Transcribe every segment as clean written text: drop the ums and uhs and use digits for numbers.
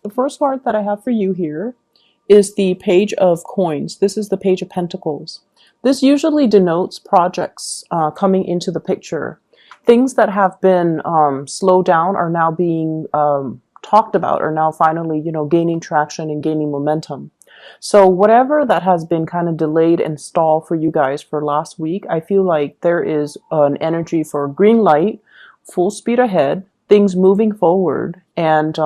The first card that I have for you here is the Page of Coins. This is the Page of Pentacles. This usually denotes projects coming into the picture. Things that have been slowed down are now being talked about, are now finally, gaining traction and gaining momentum. So whatever that has been kind of delayed and stalled for you guys for last week, I feel like there is an energy for green light, full speed ahead, things moving forward, and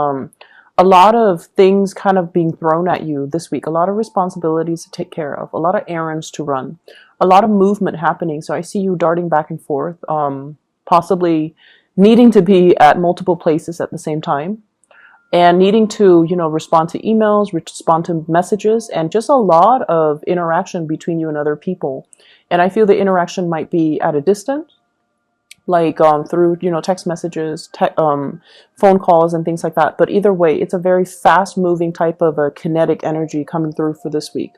a lot of things kind of being thrown at you this week, a lot of responsibilities to take care of, a lot of errands to run, a lot of movement happening. So I see you darting back and forth, possibly needing to be at multiple places at the same time, and needing to, respond to emails, respond to messages, and just a lot of interaction between you and other people. And I feel the interaction might be at a distance, like through, text messages, phone calls, and things like that. But either way, it's a very fast moving type of a kinetic energy coming through for this week.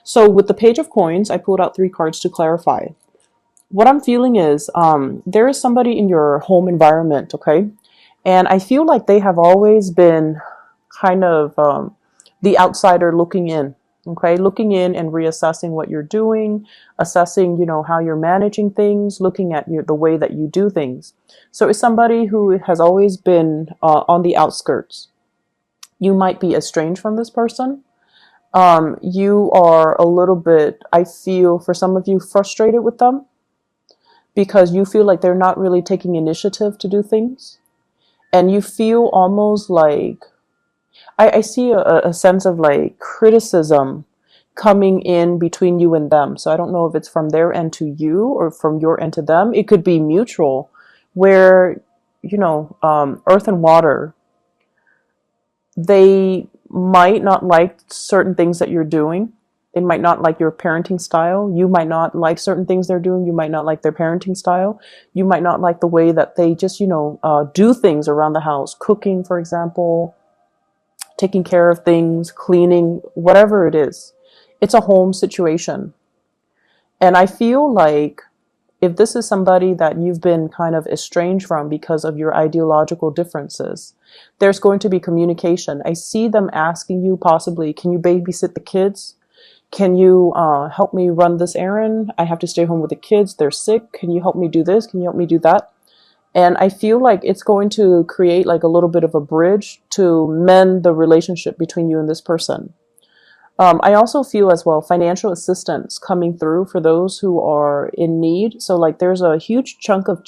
So with the Page of Coins, I pulled out 3 cards to clarify. What I'm feeling is there is somebody in your home environment, okay? And I feel like they have always been kind of the outsider looking in, okay? Looking in and reassessing what you're doing, assessing, how you're managing things, looking at the way that you do things. So it's somebody who has always been on the outskirts. You might be estranged from this person. You are a little bit, I feel, for some of you, frustrated with them because you feel like they're not really taking initiative to do things. And you feel almost like, I see a sense of like criticism coming in between you and them. So I don't know if it's from their end to you or from your end to them. It could be mutual, where, earth and water, they might not like certain things that you're doing. They might not like your parenting style. You might not like certain things they're doing. You might not like their parenting style. You might not like the way that they just, do things around the house. Cooking, for example, taking care of things, cleaning, whatever it is. It's a home situation. And I feel like if this is somebody that you've been kind of estranged from because of your ideological differences, there's going to be communication. I see them asking you possibly, can you babysit the kids? Can you help me run this errand? I have to stay home with the kids. They're sick. Can you help me do this? Can you help me do that? And I feel like it's going to create like a little bit of a bridge to mend the relationship between you and this person. I also feel as well financial assistance coming through for those who are in need. So like there's a huge chunk of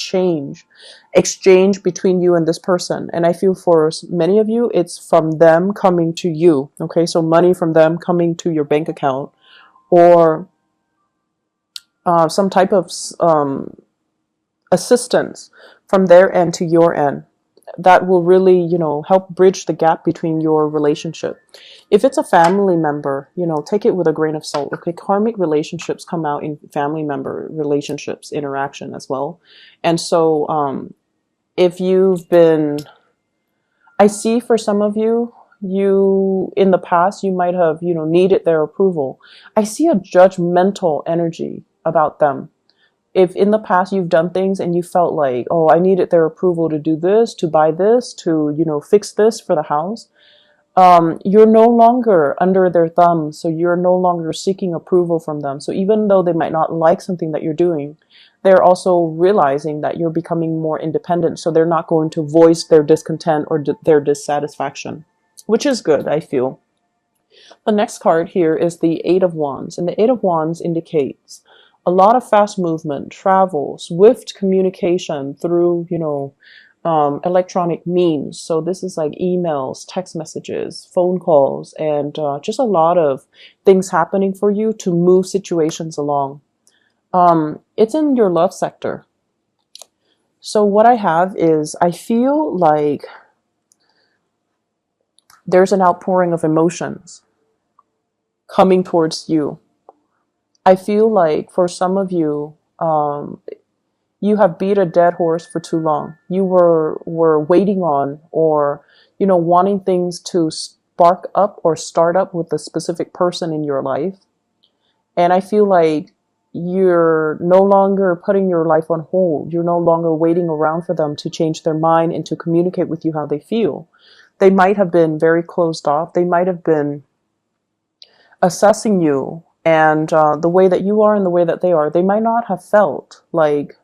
exchange between you and this person. And I feel for many of you, it's from them coming to you. Okay, so money from them coming to your bank account, or some type of assistance from their end to your end. That will really, help bridge the gap between your relationship. If it's a family member, take it with a grain of salt. Okay, karmic relationships come out in family member relationships, interaction as well. And so if you've been, I see for some of you, in the past, you might have, needed their approval. I see a judgmental energy about them. If in the past you've done things and you felt like, oh, I needed their approval to do this, to buy this, to, fix this for the house, you're no longer under their thumb. So you're no longer seeking approval from them. So even though they might not like something that you're doing, they're also realizing that you're becoming more independent. So they're not going to voice their discontent or their dissatisfaction, which is good, I feel. The next card here is the 8 of Wands. And the 8 of Wands indicates a lot of fast movement, travel, swift communication through, electronic means. So this is like emails, text messages, phone calls, and just a lot of things happening for you to move situations along. It's in your love sector. So what I have is, I feel like there's an outpouring of emotions coming towards you. I feel like for some of you, you have beat a dead horse for too long. You were waiting on, or, wanting things to spark up or start up with a specific person in your life. And I feel like you're no longer putting your life on hold. You're no longer waiting around for them to change their mind and to communicate with you how they feel. They might have been very closed off. They might have been assessing you and the way that you are and the way that they are. They might not have felt like,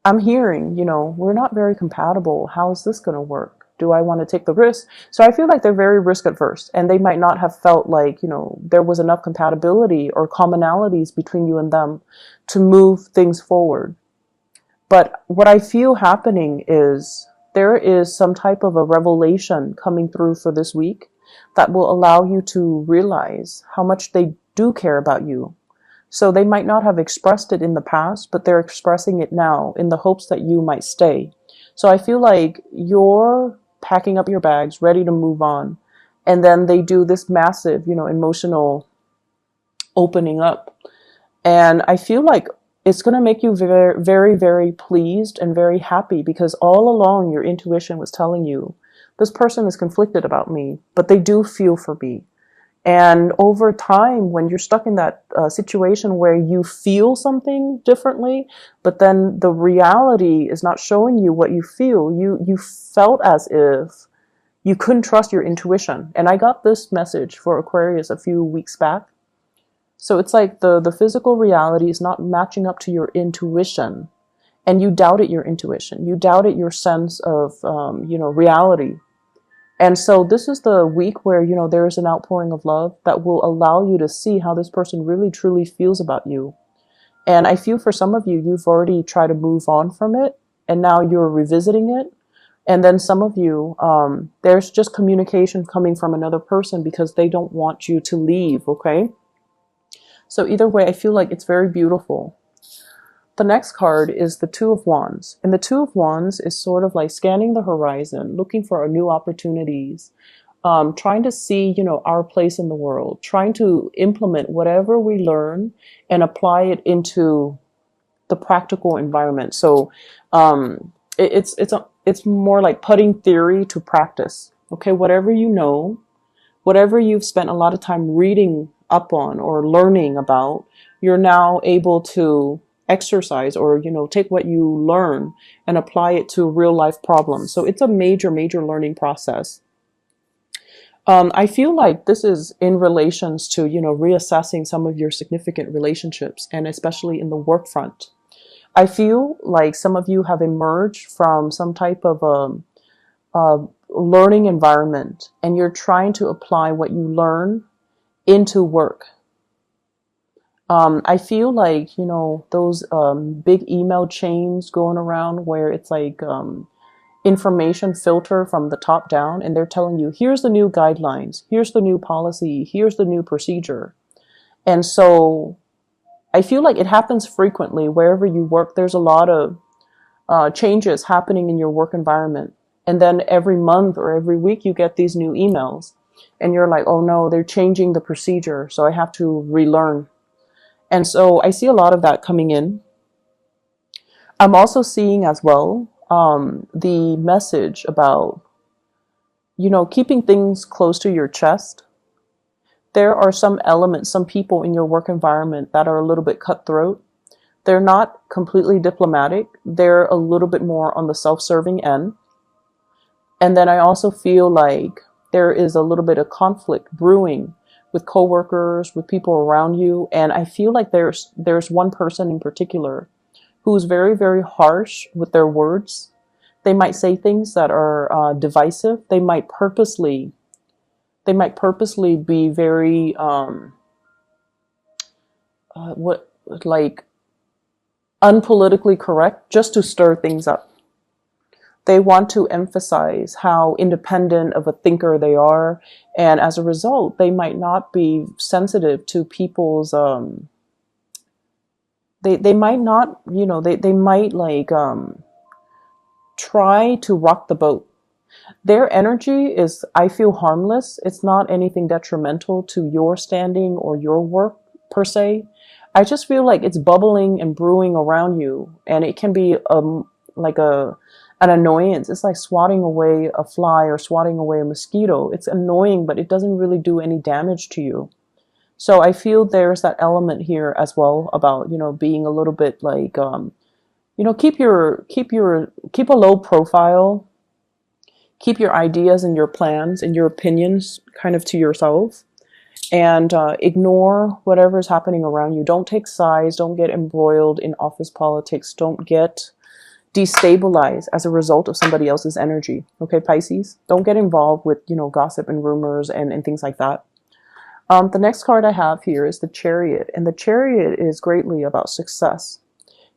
I'm hearing, we're not very compatible. How is this going to work? Do I want to take the risk? So I feel like they're very risk adverse, and they might not have felt like, there was enough compatibility or commonalities between you and them to move things forward. But what I feel happening is there is some type of a revelation coming through for this week that will allow you to realize how much they do care about you. So they might not have expressed it in the past, but they're expressing it now in the hopes that you might stay. So I feel like you're packing up your bags, ready to move on. And then they do this massive, emotional opening up. And I feel like it's going to make you very, very, very pleased and very happy, because all along your intuition was telling you, this person is conflicted about me, but they do feel for me. And over time, when you're stuck in that situation where you feel something differently, but then the reality is not showing you what you feel, you felt as if you couldn't trust your intuition. And I got this message for Aquarius a few weeks back. So it's like the physical reality is not matching up to your intuition, and you doubted your intuition. You doubted your sense of, reality. And so this is the week where, there is an outpouring of love that will allow you to see how this person really, truly feels about you. And I feel for some of you, you've already tried to move on from it, and now you're revisiting it. And then some of you, there's just communication coming from another person because they don't want you to leave, okay? So either way, I feel like it's very beautiful. The next card is the Two of Wands. And the Two of Wands is sort of like scanning the horizon, looking for new opportunities, trying to see, our place in the world, trying to implement whatever we learn and apply it into the practical environment. So it's more like putting theory to practice. Okay, whatever you know, whatever you've spent a lot of time reading up on or learning about, you're now able to exercise or, take what you learn and apply it to real life problems. So it's a major, major learning process. I feel like this is in relations to, reassessing some of your significant relationships, and especially in the work front. I feel like some of you have emerged from some type of learning environment, and you're trying to apply what you learn into work. I feel like, those big email chains going around where it's like information filter from the top down, and they're telling you, here's the new guidelines, here's the new policy, here's the new procedure. And so I feel like it happens frequently wherever you work. There's a lot of changes happening in your work environment. And then every month or every week you get these new emails, and you're like, oh no, they're changing the procedure, so I have to relearn. And so I see a lot of that coming in. I'm also seeing as well the message about, keeping things close to your chest. There are some elements, some people in your work environment that are a little bit cutthroat. They're not completely diplomatic. They're a little bit more on the self-serving end. And then I also feel like there is a little bit of conflict brewing with coworkers, with people around you. And I feel like there's one person in particular who's very, very harsh with their words. They might say things that are divisive. They might purposely be very unpolitically correct, just to stir things up. They want to emphasize how independent of a thinker they are, and as a result, they might not be sensitive to people's. They might not, they might try to rock the boat. Their energy is, I feel, harmless. It's not anything detrimental to your standing or your work per se. I just feel like it's bubbling and brewing around you, and it can be an annoyance. It's like swatting away a fly or swatting away a mosquito. It's annoying, but it doesn't really do any damage to you. So I feel there's that element here as well about, being a little bit like, keep a low profile, Keep your ideas and your plans and your opinions kind of to yourself, and ignore whatever is happening around you. Don't take sides. Don't get embroiled in office politics. Don't get destabilized as a result of somebody else's energy. Okay, Pisces? Don't get involved with, gossip and rumors and things like that. The next card I have here is the Chariot, and the Chariot is greatly about success.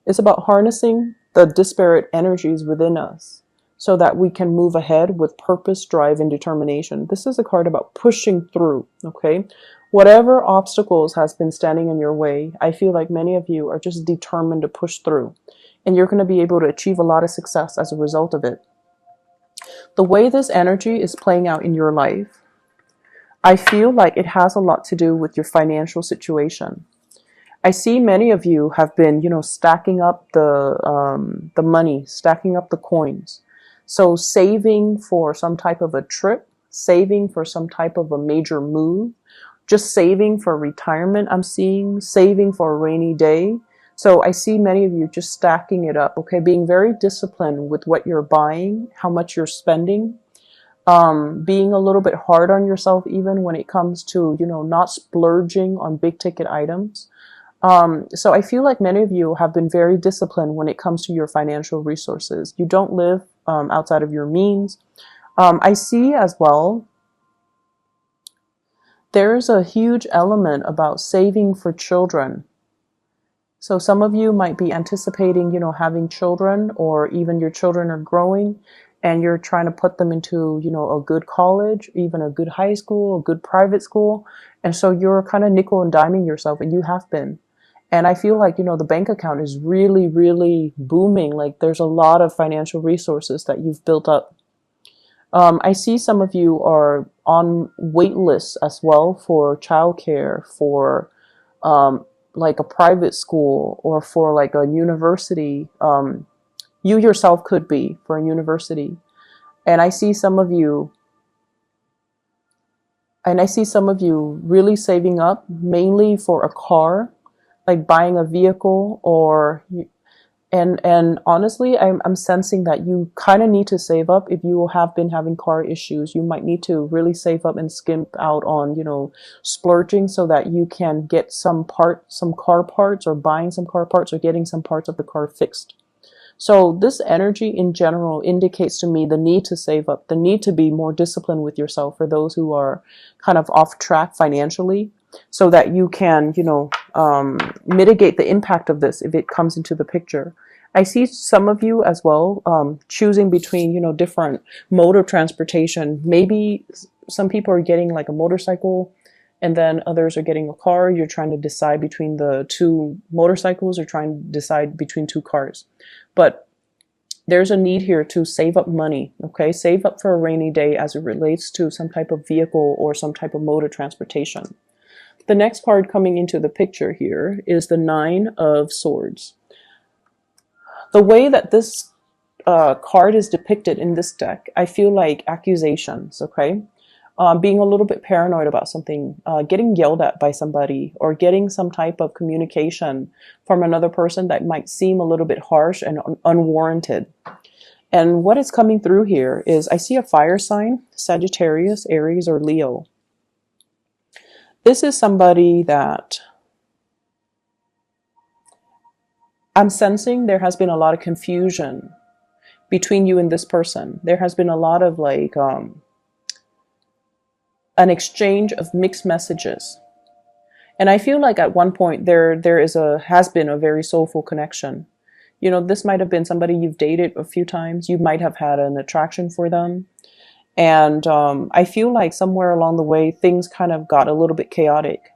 It's about harnessing the disparate energies within us so that we can move ahead with purpose, drive, and determination. This is a card about pushing through, okay? Whatever obstacles has been standing in your way, I feel like many of you are just determined to push through, and you're going to be able to achieve a lot of success as a result of it. The way this energy is playing out in your life, I feel like it has a lot to do with your financial situation. I see many of you have been, stacking up the money, stacking up the coins. So saving for some type of a trip, saving for some type of a major move, just saving for retirement. I'm seeing saving for a rainy day. So I see many of you just stacking it up, okay? Being very disciplined with what you're buying, how much you're spending. Being a little bit hard on yourself even when it comes to, not splurging on big ticket items. So I feel like many of you have been very disciplined when it comes to your financial resources. You don't live outside of your means. I see as well, there's a huge element about saving for children. So some of you might be anticipating, having children, or even your children are growing and you're trying to put them into, a good college, even a good high school, a good private school. And so you're kind of nickel and diming yourself, and you have been. And I feel like, the bank account is really, really booming. Like there's a lot of financial resources that you've built up. I see some of you are on wait lists as well for childcare, for like a private school, or for like a university. You yourself could be for a university. And I see some of you really saving up mainly for a car, like buying a vehicle, and honestly, I'm sensing that you kind of need to save up. If you have been having car issues, you might need to really save up and skimp out on, splurging, so that you can get some car parts, or buying some car parts, or getting some parts of the car fixed. So this energy in general indicates to me the need to save up, the need to be more disciplined with yourself for those who are kind of off track financially, so that you can, mitigate the impact of this if it comes into the picture. I see some of you as well choosing between, different mode of transportation. Maybe some people are getting like a motorcycle, and then others are getting a car. You're trying to decide between the two motorcycles, or trying to decide between two cars. But there's a need here to save up money, okay? Save up for a rainy day as it relates to some type of vehicle or some type of mode of transportation. The next card coming into the picture here is the Nine of Swords. The way that this card is depicted in this deck, I feel like accusations, okay? Being a little bit paranoid about something, getting yelled at by somebody, or getting some type of communication from another person that might seem a little bit harsh and unwarranted. And what is coming through here is I see a fire sign, Sagittarius, Aries, or Leo. This is somebody that I'm sensing there has been a lot of confusion between you and this person. There has been a lot of like an exchange of mixed messages. And I feel like at one point there has been a very soulful connection. This might have been somebody you've dated a few times. You might have had an attraction for them. And I feel like somewhere along the way, things kind of got a little bit chaotic.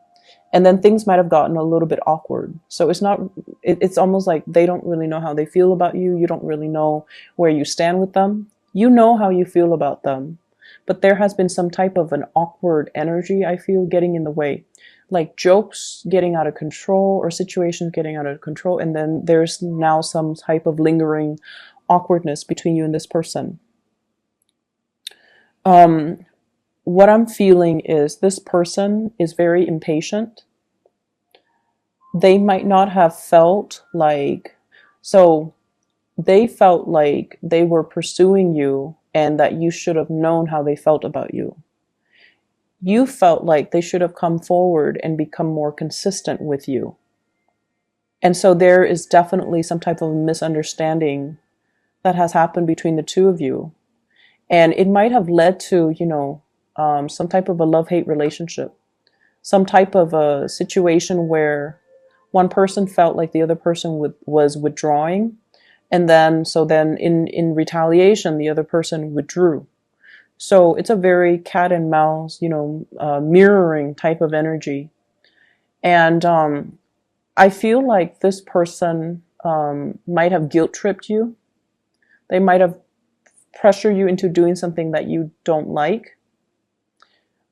And then things might have gotten a little bit awkward. So it's almost like they don't really know how they feel about you. You don't really know where you stand with them. You know how you feel about them. But there has been some type of an awkward energy, I feel, getting in the way. Like jokes getting out of control, or situations getting out of control. And then there's now some type of lingering awkwardness between you and this person. What I'm feeling is this person is very impatient. They might not have felt like, so they felt like they were pursuing you and that you should have known how they felt about you. You felt like they should have come forward and become more consistent with you. And so there is definitely some type of misunderstanding that has happened between the two of you. And it might have led to, some type of a love-hate relationship, some type of a situation where one person felt like the other person was withdrawing. And then in retaliation, the other person withdrew. So it's a very cat and mouse, mirroring type of energy. And I feel like this person might have guilt tripped you. They might have pressured you into doing something that you don't like,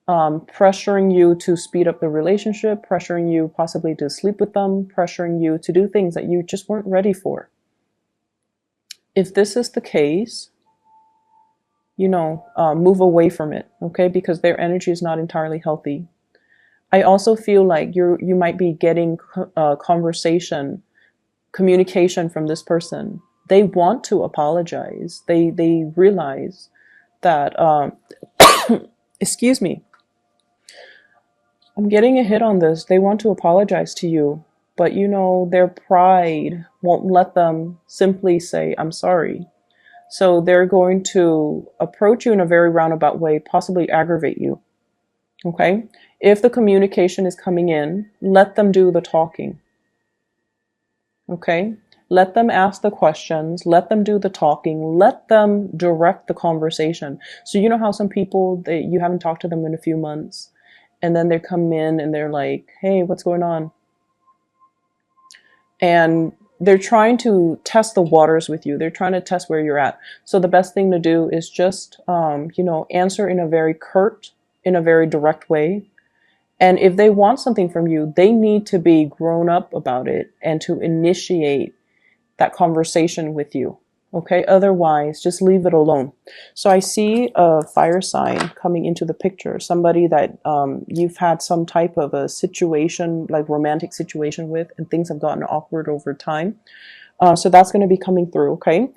pressuring you to speed up the relationship, pressuring you possibly to sleep with them, pressuring you to do things that you just weren't ready for. If this is the case, move away from it, okay? Because their energy is not entirely healthy. I also feel like you might be getting communication from this person. They want to apologize. They realize that, excuse me, I'm getting a hit on this. They want to apologize to you, but their pride won't let them simply say, I'm sorry. So they're going to approach you in a very roundabout way, possibly aggravate you. Okay? If the communication is coming in, let them do the talking. Okay? Let them ask the questions, let them do the talking, let them direct the conversation. So you know how some people, you haven't talked to them in a few months, and then they come in and they're like, hey, what's going on? And they're trying to test the waters with you. They're trying to test where you're at. So the best thing to do is just, answer in a very curt, in a very direct way. And if they want something from you, they need to be grown up about it and to initiate that conversation with you. Okay? Otherwise, just leave it alone. So I see a fire sign coming into the picture. Somebody that you've had some type of a situation, like romantic situation with, and things have gotten awkward over time. So that's going to be coming through, okay?